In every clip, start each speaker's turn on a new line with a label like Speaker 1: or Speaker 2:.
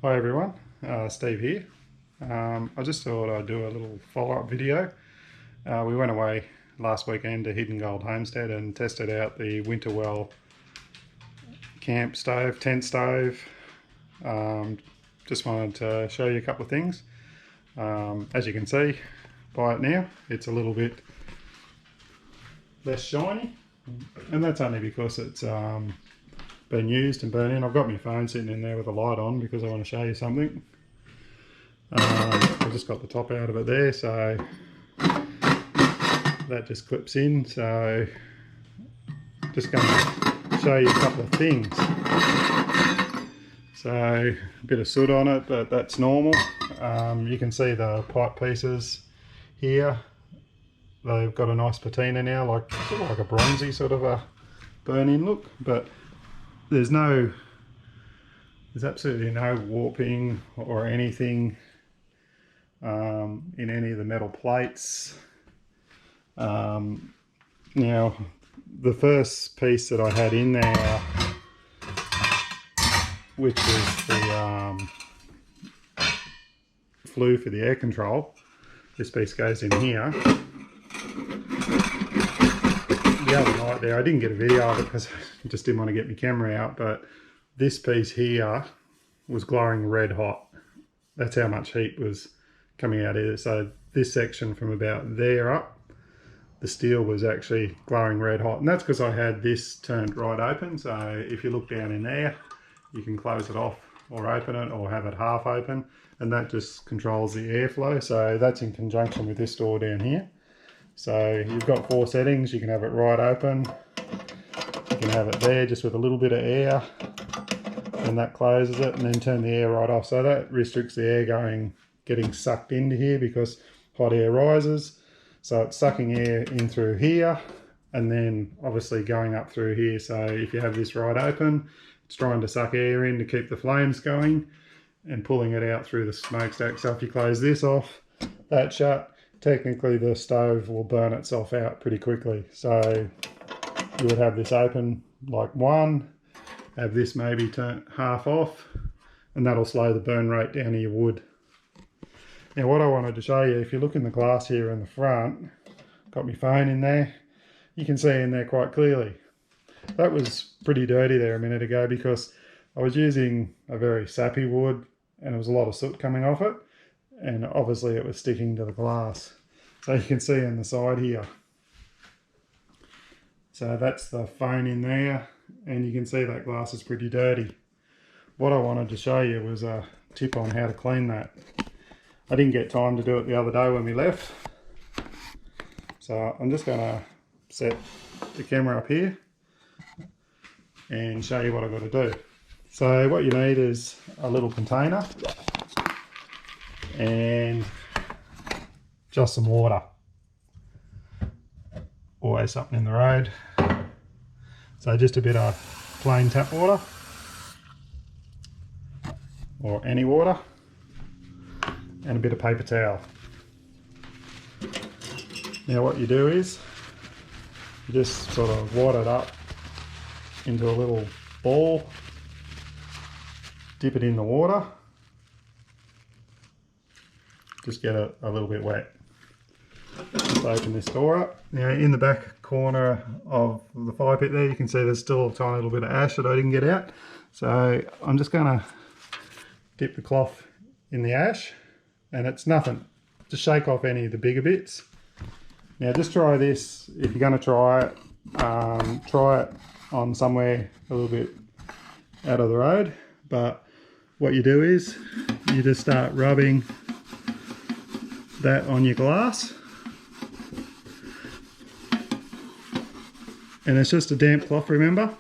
Speaker 1: Hi everyone, Steve here. I just thought I'd do a little follow-up video. We went away last weekend to Hidden Gold Homestead and tested out the Winnerwell camp stove, tent stove. Just wanted to show you a couple of things. As you can see by it now, it's a little bit less shiny, and that's only because it's been used and burnt in. I've got my phone sitting in there with a light on because I want to show you something. I just got the top out of it there, so that just clips in. So just going to show you a couple of things. So a bit of soot on it, but that's normal. You can see the pipe pieces here. They've got a nice patina now, like sort of like a bronzy sort of a burn-in look, but there's absolutely no warping or anything in any of the metal plates. Now, the first piece that I had in there, which was the flue for the air control, this piece goes in here. The other night there, I didn't get a video of it because I just didn't want to get my camera out, but this piece here was glowing red hot. That's how much heat was coming out of it. So this section from about there up, the steel was actually glowing red hot, and that's because I had this turned right open. So if you look down in there, you can close it off or open it or have it half open, and that just controls the airflow. So that's in conjunction with this door down here. So you've got 4 settings. You can have it right open, you can have it there just with a little bit of air, and that closes it, and then turn the air right off. So that restricts the air getting sucked into here because hot air rises. So it's sucking air in through here and then obviously going up through here. So if you have this right open, it's trying to suck air in to keep the flames going and pulling it out through the smokestack. So if you close this off, that shut, technically the stove will burn itself out pretty quickly. So you would have this open like one, have this maybe turn half off, and that'll slow the burn rate down of your wood. Now what I wanted to show you, if you look in the glass here in the front, got my phone in there, you can see in there quite clearly. That was pretty dirty there a minute ago because I was using a very sappy wood and there was a lot of soot coming off it, and obviously it was sticking to the glass. So you can see in the side here. So that's the phone in there, and you can see that glass is pretty dirty. What I wanted to show you was a tip on how to clean that. I didn't get time to do it the other day when we left. So I'm just going to set the camera up here and show you what I've got to do. So what you need is a little container and just some water. Always something in the road. So just a bit of plain tap water or any water, and a bit of paper towel. Now what you do is you just sort of wad it up into a little ball, dip it in the water, just get it a little bit wet. Just open this door up. Now in the back corner of the fire pit there, you can see there's still a tiny little bit of ash that I didn't get out. So I'm just going to dip the cloth in the ash, and it's nothing. Just shake off any of the bigger bits. Now just try this. If you're going to try it on somewhere a little bit out of the road. But what you do is you just start rubbing that on your glass. And it's just a damp cloth, remember?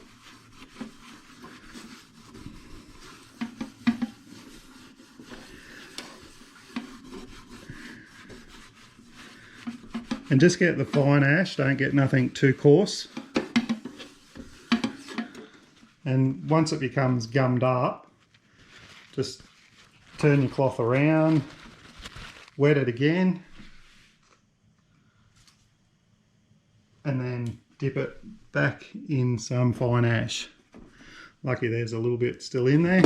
Speaker 1: And just get the fine ash, don't get nothing too coarse. And once it becomes gummed up, just turn your cloth around, wet it again, and then dip it back in some fine ash. Lucky there's a little bit still in there.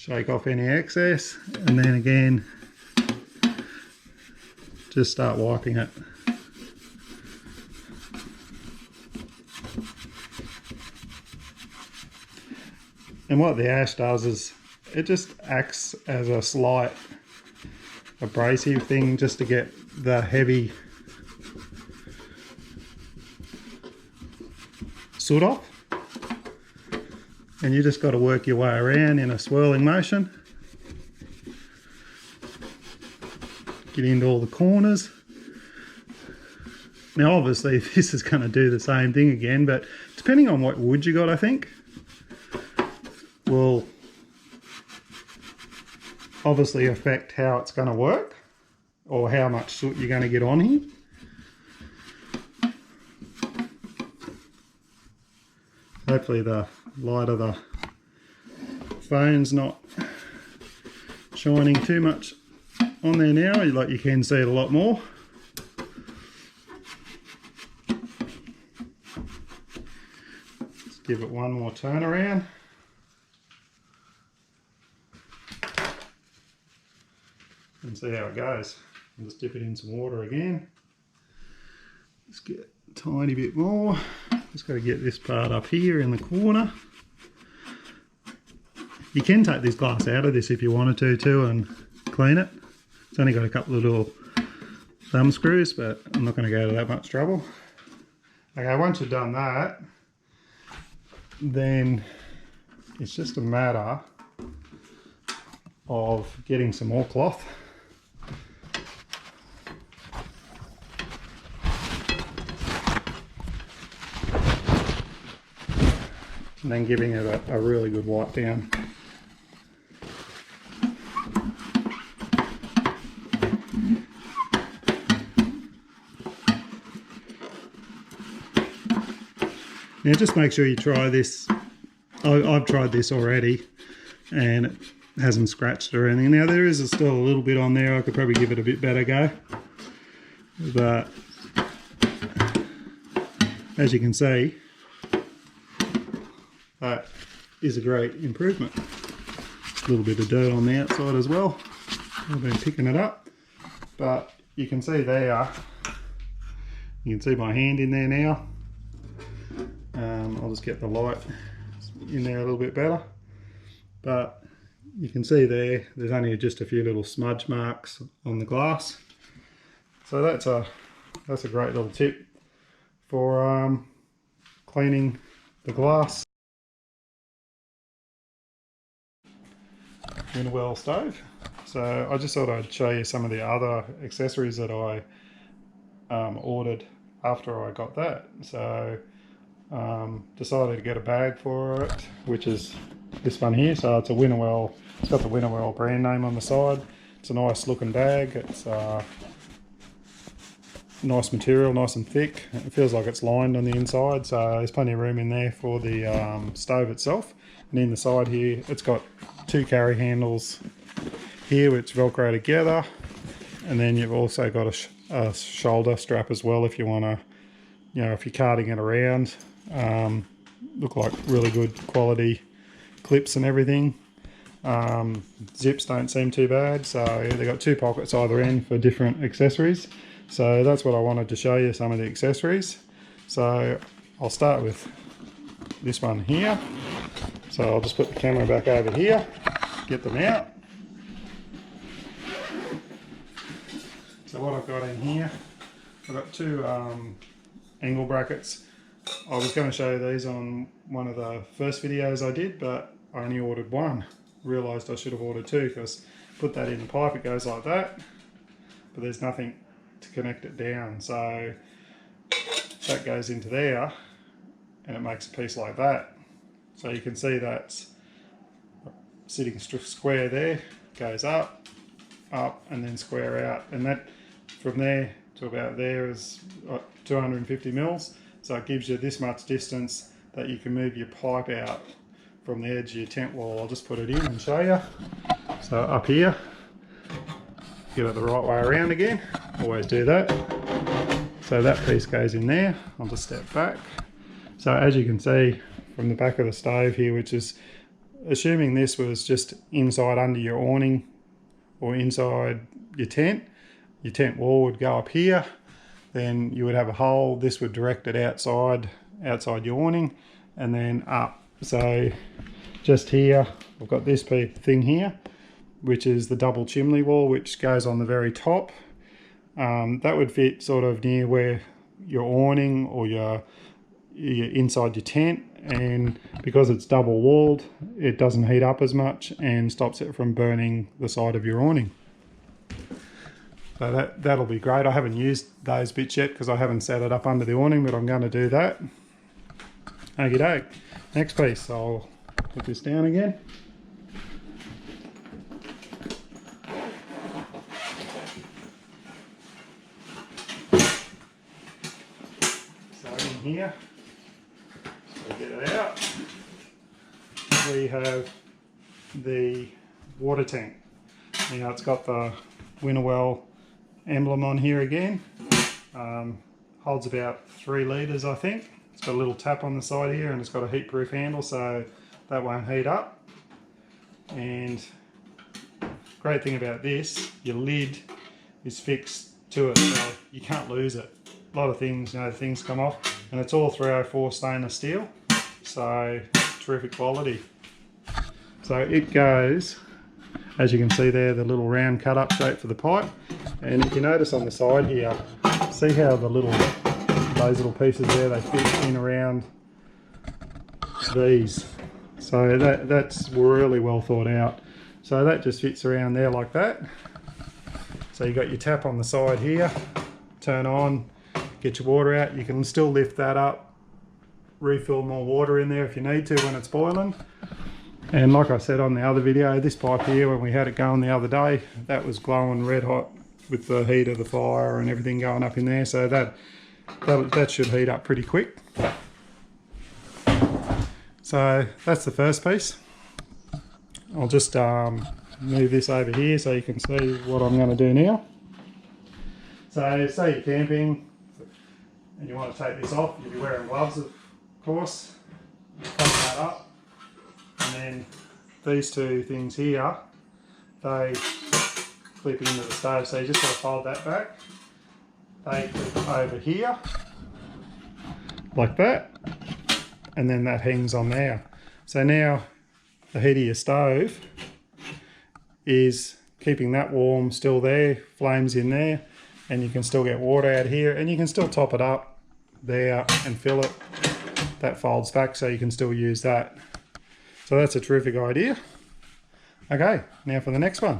Speaker 1: shake off any excess, and then again just start wiping it. And what the ash does is it just acts as a slight abrasive thing just to get the heavy soot off. And you just got to work your way around in a swirling motion. Get into all the corners. Now obviously this is going to do the same thing again, but depending on what wood you got, I think, will obviously affect how it's going to work or how much soot you're going to get on here. Hopefully the light of the phone's not shining too much on there now, like you can see it a lot more. Let's give it one more turn around. And see how it goes. I'll just dip it in some water again. Let's get a tiny bit more. Just got to get this part up here in the corner. You can take this glass out of this if you wanted to too and clean it. It's only got a couple of little thumb screws, but I'm not going to go to that much trouble. Okay, once you've done that, then it's just a matter of getting some more cloth. And then giving it a really good wipe down. Now just make sure you try this. I've tried this already and it hasn't scratched or anything. Now there is still a little bit on there. I could probably give it a bit better go. But as you can see, that is a great improvement. A little bit of dirt on the outside as well. I've been picking it up. But you can see there, you can see my hand in there now. I'll just get the light in there a little bit better. But you can see there's only just a few little smudge marks on the glass. So that's a great little tip for cleaning the glass. Winnerwell stove. So I just thought I'd show you some of the other accessories that I ordered after I got that. So decided to get a bag for it, which is this one here. So it's a Winnerwell, it's got the Winnerwell brand name on the side. It's a nice looking bag. It's nice material, nice and thick. It feels like it's lined on the inside, so there's plenty of room in there for the stove itself. And in the side here, it's got two carry handles here which velcro together, and then you've also got a shoulder strap as well if you want to, you know, if you're carting it around. Look like really good quality clips and everything. Zips don't seem too bad, so they've got two pockets either end for different accessories. So that's what I wanted to show you, some of the accessories. So I'll start with this one here. So I'll just put the camera back over here, get them out. So what I've got in here, I've got two angle brackets. I was going to show you these on one of the first videos I did, but I only ordered one. Realised I should have ordered two, because put that in the pipe, it goes like that, but there's nothing to connect it down. So that goes into there and it makes a piece like that. So you can see that's sitting square there, goes up, up, and then square out. And that from there to about there is 250 mils. So it gives you this much distance that you can move your pipe out from the edge of your tent wall. I'll just put it in and show you. So up here, get it the right way around again. Always do that. So that piece goes in there. I'll just step back. So as you can see from the back of the stove here, which is assuming this was just inside under your awning or inside your tent wall would go up here, then you would have a hole. This would direct it outside your awning and then up. So just here, I've got this thing here, which is the double chimney wall, which goes on the very top. That would fit sort of near where your awning or your inside your tent, and because it's double walled, it doesn't heat up as much and stops it from burning the side of your awning. So that'll be great. I haven't used those bits yet because I haven't set it up under the awning, but I'm going to do that. Okie doke. Next piece, I'll put this down again. So in here, so get it out, we have the water tank. Now it's got the Winnerwell emblem on here again. Holds about 3 litres, I think. It's got a little tap on the side here, and it's got a heat proof handle, so that won't heat up. And great thing about this, your lid is fixed to it, so you can't lose it. A lot of things, things come off, and it's all 304 stainless steel, so terrific quality. So it goes, as you can see there, the little round cut up shape for the pipe. And if you notice on the side here, see how those little pieces there, they fit in around these. So that's really well thought out. So that just fits around there like that. So you got your tap on the side here, turn on, get your water out. You can still lift that up, refill more water in there if you need to when it's boiling. And like I said on the other video, this pipe here, when we had it going the other day, that was glowing red hot with the heat of the fire and everything going up in there. So that should heat up pretty quick. So that's the first piece. I'll just move this over here so you can see what I'm going to do now. So say you're camping and you want to take this off, you'll be wearing gloves of course. Cover that up. And then these two things here, they clip into the stove, so you just got to fold that back. They clip over here, like that, and then that hangs on there. So now the heat of your stove is keeping that warm still there, flames in there, and you can still get water out here, and you can still top it up there and fill it. That folds back so you can still use that. So that's a terrific idea. Okay, now for the next one.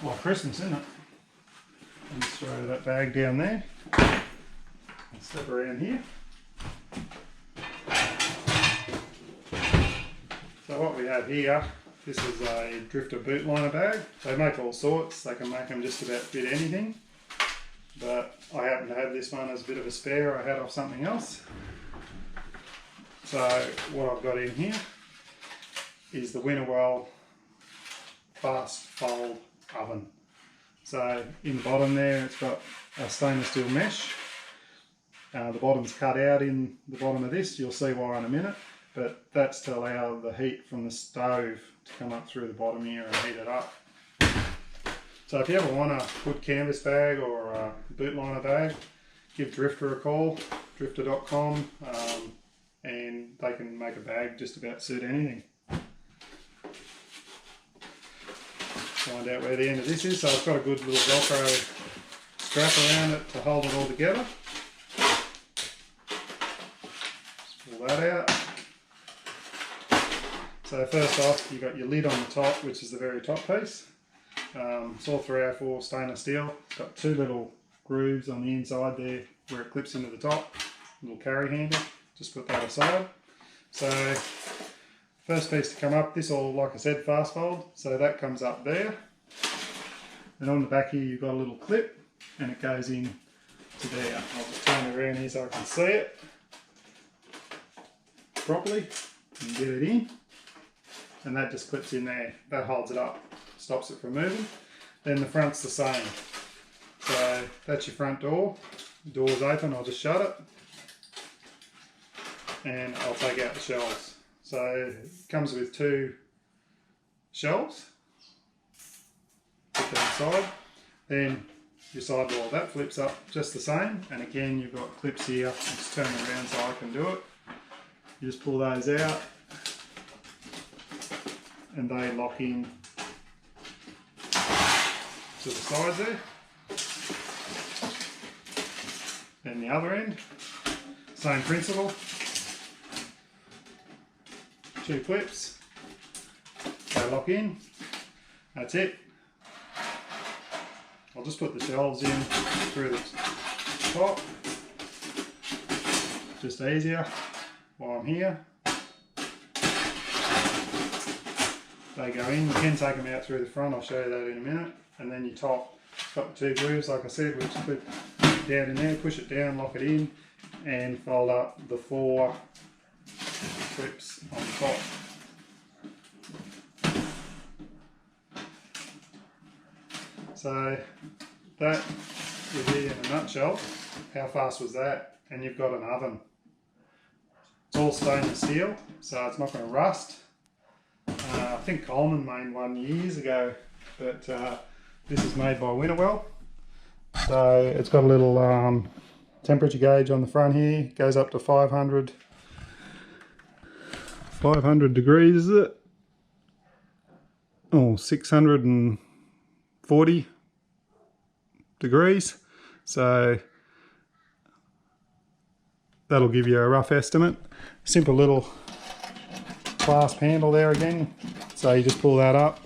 Speaker 1: Well, Christmas, isn't it? Let's throw that bag down there. And step around here. So what we have here, this is a drifter boot liner bag. They make all sorts. They can make them just about fit anything. But I happen to have this one as a bit of a spare I had off something else. So what I've got in here is the Winnerwell fast fold oven. So in the bottom there it's got a stainless steel mesh. The bottom's cut out in the bottom of this, you'll see why in a minute, but that's to allow the heat from the stove to come up through the bottom here and heat it up. So if you ever want a good canvas bag or a boot liner bag, give Drifter a call, drifter.com, and they can make a bag just about suit anything. Find out where the end of this is. So it's got a good little Velcro strap around it to hold it all together. Just pull that out. So first off, you've got your lid on the top, which is the very top piece. It's all 304 stainless steel. It's got two little grooves on the inside there where it clips into the top. Little carry handle. Just put that aside. So first piece to come up, this all, like I said, fast fold. So that comes up there. And on the back here you've got a little clip and it goes in to there. I'll just turn it around here so I can see it properly and get it in. And that just clips in there. That holds it up. Stops it from moving. Then the front's the same. So that's your front door. The door's open, I'll just shut it. And I'll take out the shelves. So it comes with 2 shelves. Put that aside. Then your sidewall, that flips up just the same. And again, you've got clips here. I'll just turn them around so I can do it. You just pull those out. And they lock in to the sides there. Then the other end, same principle. 2 clips, they lock in, that's it. I'll just put the shelves in through the top, just easier while I'm here. They go in, you can take them out through the front, I'll show you that in a minute. And then your top, got the 2 grooves like I said, which clip down in there, push it down, lock it in, and fold up the 4 clips on top. So that is it in a nutshell. How fast was that? And you've got an oven. It's all stainless steel, so it's not going to rust. I think Coleman made one years ago, but this is made by Winnerwell. So it's got a little temperature gauge on the front here, goes up to 500 degrees, is it? Oh, 640 degrees. So that'll give you a rough estimate. Simple little clasp handle there again. So you just pull that up,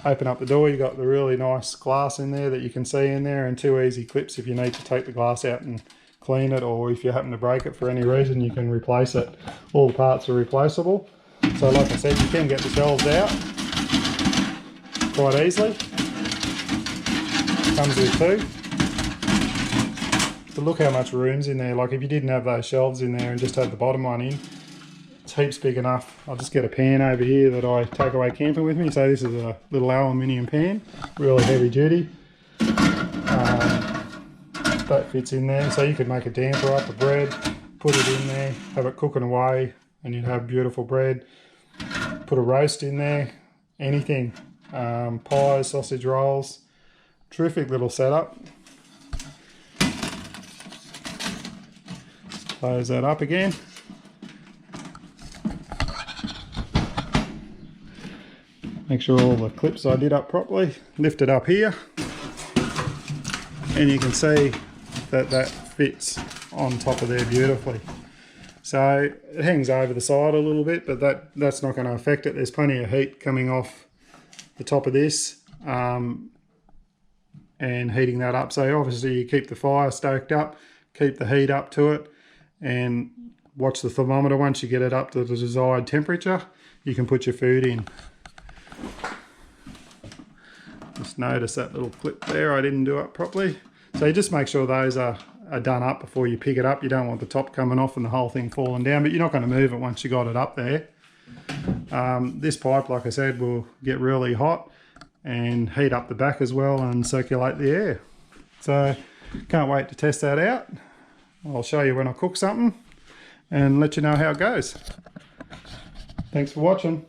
Speaker 1: open up the door, you've got the really nice glass in there that you can see in there, and 2 easy clips if you need to take the glass out and clean it, or if you happen to break it for any reason you can replace it. All the parts are replaceable. So like I said, you can get the shelves out quite easily. Comes with 2. But look how much room's in there. Like if you didn't have those shelves in there and just had the bottom one in, it's heaps big enough. I'll just get a pan over here that I take away camping with me. So this is a little aluminium pan, really heavy duty. That fits in there, so you could make a damper up of bread, put it in there, have it cooking away, and you'd have beautiful bread. Put a roast in there, anything, pies, sausage rolls. Terrific little setup. Close that up again. Make sure all the clips I did up properly. Lift it up here, and you can see that that fits on top of there beautifully. So it hangs over the side a little bit, but that's not going to affect it. There's plenty of heat coming off the top of this and heating that up. So obviously you keep the fire stoked up, keep the heat up to it, and watch the thermometer. Once you get it up to the desired temperature, you can put your food in. Just notice that little clip there, I didn't do it properly. So you just make sure those are done up before you pick it up. You don't want the top coming off and the whole thing falling down, but you're not going to move it once you got it up there. This pipe, like I said, will get really hot and heat up the back as well and circulate the air. So can't wait to test that out. I'll show you when I cook something and let you know how it goes. Thanks for watching.